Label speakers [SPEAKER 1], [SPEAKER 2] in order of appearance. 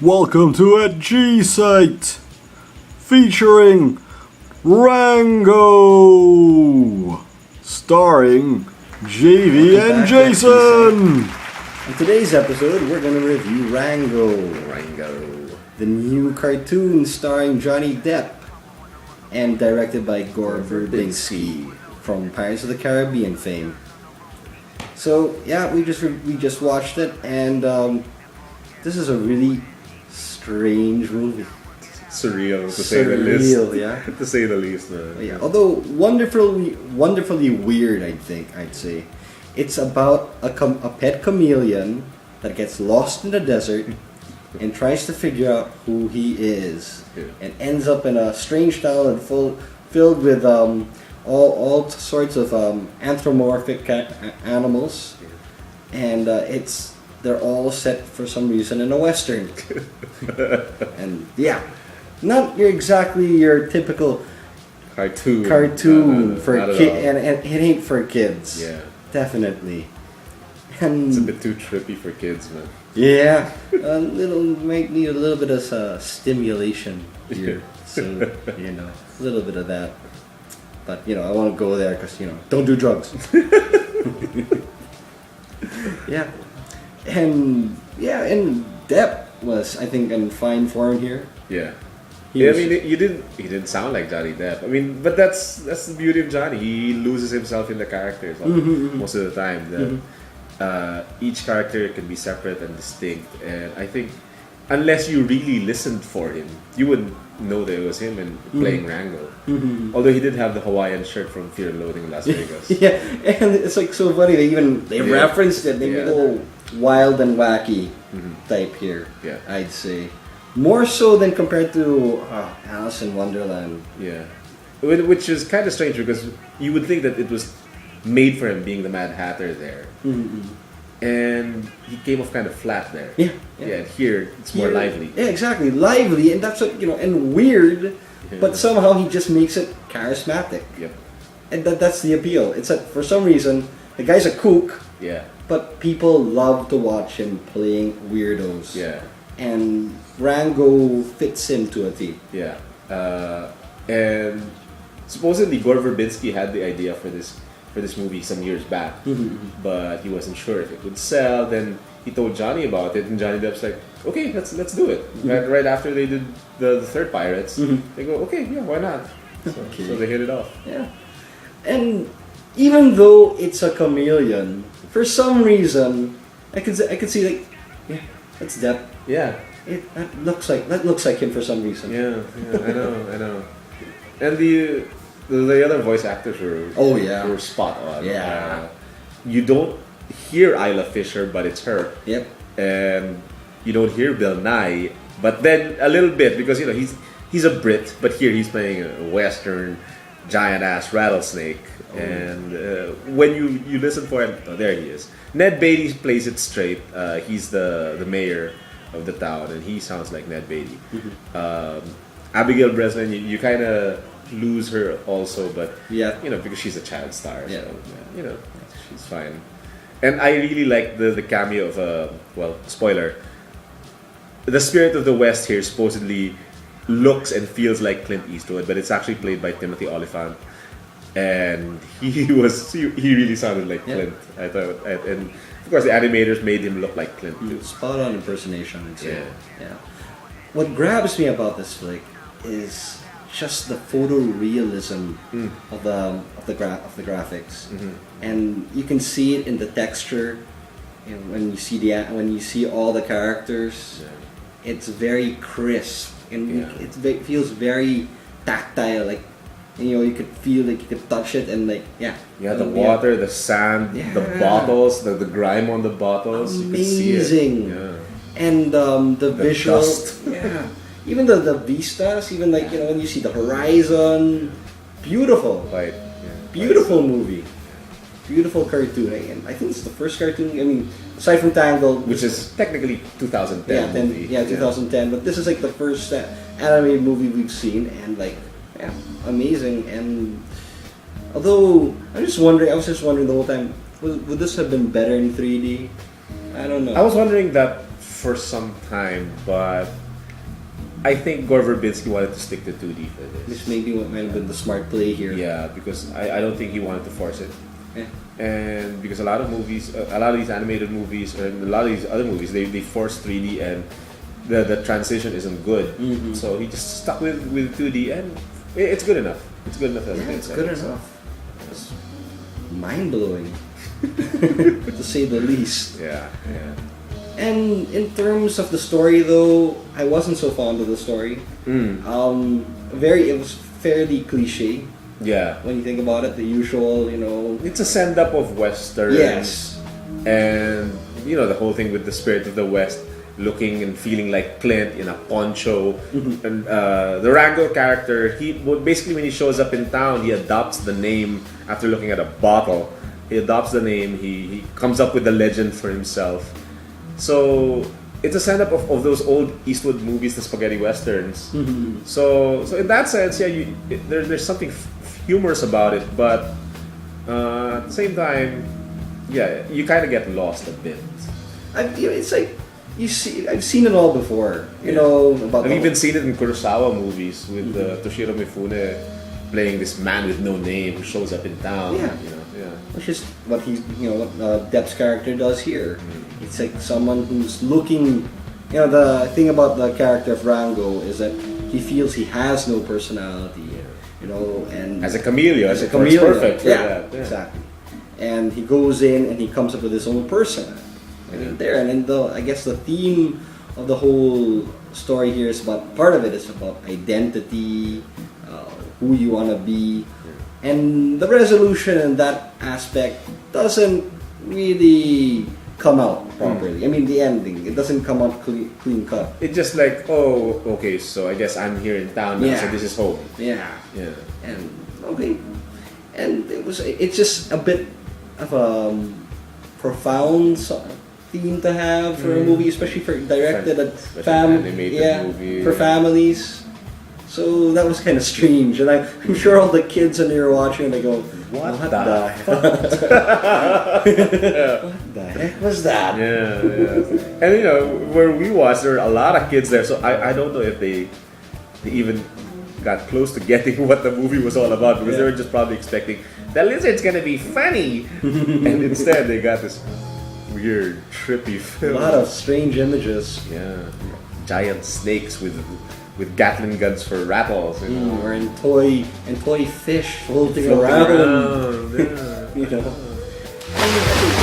[SPEAKER 1] Welcome to a G site featuring Rango, starring JV and Jason.
[SPEAKER 2] In today's episode, we're going to review Rango, the new cartoon starring Johnny Depp and directed by Gore Verbinski from Pirates of the Caribbean fame. So yeah, we just watched it, and this is a really strange movie.
[SPEAKER 3] Surreal, to say the least.
[SPEAKER 2] Yeah.
[SPEAKER 3] To say the least, man.
[SPEAKER 2] Yeah. Although wonderfully weird, I'd say. It's about a pet chameleon that gets lost in the desert and tries to figure out who he is, and ends up in a strange town and filled with all sorts of anthropomorphic animals, and they're all set for some reason in a western. And yeah, not exactly your typical cartoon for kids, and it ain't for kids.
[SPEAKER 3] Yeah,
[SPEAKER 2] definitely. And
[SPEAKER 3] it's a bit too trippy for kids, man.
[SPEAKER 2] Yeah, might need a little bit of stimulation here. So a little bit of that. But I won't go there because don't do drugs. Yeah, and Depp was, I think, in fine form here.
[SPEAKER 3] Yeah. He didn't sound like Johnny Depp. I mean, but that's the beauty of Johnny. He loses himself in the characters most of the time. Each character can be separate and distinct, and I think unless you really listened for him, you wouldn't know that it was him and playing Rango. Although he did have the Hawaiian shirt from Fear and Loathing in Las Vegas.
[SPEAKER 2] Yeah, and it's like so funny. They referenced it. They go wild and wacky type here.
[SPEAKER 3] Yeah,
[SPEAKER 2] I'd say more so than compared to Alice in Wonderland.
[SPEAKER 3] Yeah, which is kind of strange because you would think that it was made for him being the Mad Hatter there. And he came off kind of flat there.
[SPEAKER 2] Yeah.
[SPEAKER 3] Here it's more lively.
[SPEAKER 2] Yeah, exactly, lively, and that's what and weird, but somehow he just makes it charismatic.
[SPEAKER 3] Yep.
[SPEAKER 2] And that's the appeal. It's that for some reason the guy's a kook.
[SPEAKER 3] Yeah.
[SPEAKER 2] But people love to watch him playing weirdos.
[SPEAKER 3] Yeah.
[SPEAKER 2] And Rango fits him to a T.
[SPEAKER 3] Yeah. And supposedly Gore Verbinski had the idea for this movie some years back, but he wasn't sure if it would sell. Then he told Johnny about it, and Johnny Depp's like, "Okay, let's do it." Right after they did the third Pirates, they go, "Okay, yeah, why not?" So they hit it off.
[SPEAKER 2] Yeah, and even though it's a chameleon, for some reason, I could see that's Depp.
[SPEAKER 3] Yeah,
[SPEAKER 2] that looks like him for some reason.
[SPEAKER 3] Yeah, I know. And the other voice actors were spot on.
[SPEAKER 2] Yeah.
[SPEAKER 3] You don't hear Isla Fisher, but it's her.
[SPEAKER 2] Yep.
[SPEAKER 3] And you don't hear Bill Nye, but then a little bit because he's a Brit, but here he's playing a Western giant ass rattlesnake. And when you listen for him, there he is. Ned Beatty plays it straight. He's the mayor of the town, and he sounds like Ned Beatty. Abigail Breslin, you kind of lose her also, but because she's a child star, so she's fine. And I really like the cameo of spoiler, the Spirit of the West here supposedly looks and feels like Clint Eastwood, but it's actually played by Timothy Olyphant, and he really sounded like Clint. I thought, and of course the animators made him look like Clint too.
[SPEAKER 2] Spot on impersonation, I'd say. Yeah. What grabs me about this flick is just the photorealism of the graphics, and you can see it in the texture. When you see all the characters, it's very crisp, and it feels very tactile. Like you could feel, like you could touch it, and the
[SPEAKER 3] water, the sand, the bottles, the grime on the bottles.
[SPEAKER 2] Amazing.
[SPEAKER 3] You could see it. Yeah.
[SPEAKER 2] And the visual.
[SPEAKER 3] Dust.
[SPEAKER 2] Yeah. Even the vistas, even when you see the horizon, beautiful.
[SPEAKER 3] Right.
[SPEAKER 2] Beautiful movie. Beautiful cartoon. And I think it's the first cartoon, aside from Tangled.
[SPEAKER 3] Which is technically 2010 movie.
[SPEAKER 2] 2010. But this is the first animated movie we've seen, and amazing. And although I was just wondering the whole time, would this have been better in 3D? I don't know.
[SPEAKER 3] I was wondering that for some time, but I think Gore Verbinski wanted to stick to 2D for this.
[SPEAKER 2] Which maybe what might have been the smart play here.
[SPEAKER 3] Yeah, because I don't think he wanted to force it.
[SPEAKER 2] Yeah.
[SPEAKER 3] And because a lot of movies, a lot of these animated movies, or a lot of these other movies, they force 3D and the transition isn't good. So he just stuck with 2D and it's good enough. It's good enough as it is.
[SPEAKER 2] It's good enough. It's mind blowing, to say the least.
[SPEAKER 3] Yeah, yeah.
[SPEAKER 2] And in terms of the story, though, I wasn't so fond of the story. It was fairly cliche
[SPEAKER 3] Yeah.
[SPEAKER 2] when you think about it. The usual,
[SPEAKER 3] It's a send up of Westerns.
[SPEAKER 2] Yes.
[SPEAKER 3] And the whole thing with the spirit of the West looking and feeling like Clint in a poncho. And the Rango character, basically when he shows up in town, he adopts the name after looking at a bottle. He adopts the name, he comes up with the legend for himself. So it's a send up of those old Eastwood movies, the spaghetti westerns. So in that sense, yeah, there's something humorous about it, but at the same time, yeah, you kind of get lost a bit.
[SPEAKER 2] It's like I've seen it all before.
[SPEAKER 3] I've even seen it in Kurosawa movies with Toshiro Mifune playing this man with no name who shows up in town.
[SPEAKER 2] Yeah. Which is what Depp's character does here. It's like someone who's looking. The thing about the character of Rango is that he feels he has no personality. And
[SPEAKER 3] As a chameleon,
[SPEAKER 2] as a
[SPEAKER 3] it's
[SPEAKER 2] chameleon,
[SPEAKER 3] perfect for
[SPEAKER 2] yeah,
[SPEAKER 3] that. Yeah.
[SPEAKER 2] exactly. And he goes in and he comes up with his own person. And then I guess the theme of the whole story here is part of it is about identity, who you want to be. And the resolution in that aspect doesn't really come out properly. I mean, the ending, it doesn't come out clean cut.
[SPEAKER 3] It's just like, oh, okay, so I guess I'm here in town now, so this is home.
[SPEAKER 2] Yeah.
[SPEAKER 3] Yeah.
[SPEAKER 2] And, okay. And it's just a bit of a profound theme to have for a movie, especially for directed at
[SPEAKER 3] animated movie.
[SPEAKER 2] For families. So that was kind of strange, and I'm sure all the kids when they were watching, they go, "What the heck? What the heck was that?"
[SPEAKER 3] Yeah. And where we watched, there were a lot of kids there, so I don't know if they even got close to getting what the movie was all about, because they were just probably expecting the lizard's gonna be funny, and instead they got this weird, trippy film.
[SPEAKER 2] A lot of strange images.
[SPEAKER 3] Yeah, giant snakes with Gatling guns for rattles,
[SPEAKER 2] or in toy fish floating around.
[SPEAKER 3] Yeah.
[SPEAKER 2] And I think